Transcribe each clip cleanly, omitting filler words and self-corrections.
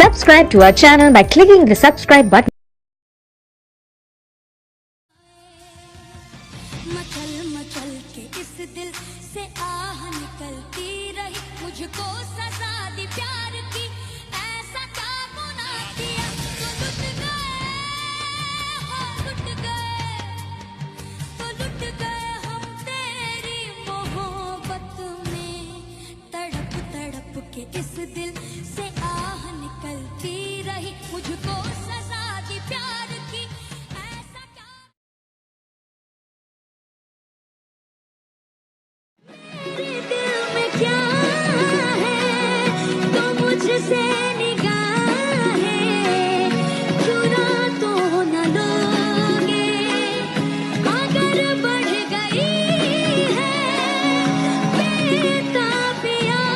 Subscribe to our channel by clicking the subscribe button. मचल मचल के इस दिल से आह निकलती रही, मुझको सजा दी प्यार की, ऐसा क्या गुनाह किया तो लुट गए, तो लुट गए हम तेरी मोहब्बत में। तड़प तड़प के इस दिल से आह निकलती रही, मुझको सजा दी प्यार की, ऐसा क्या तेरे दिल में क्या है तो मुझसे निगाहें चुरा तो न लोगे, अगर बढ़ गई है बेताबियां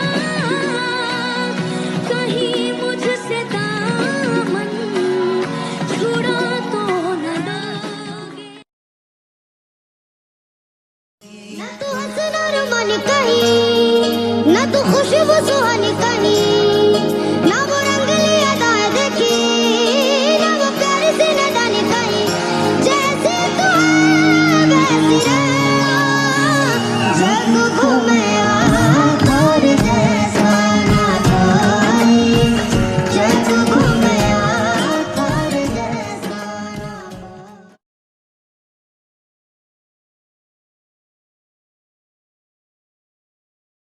कहीं मुझसे दामन छुड़ा तो न लोगे। ना तू हंसना रुमानी कहीं, ना तू खुशबू सुहानी कहीं।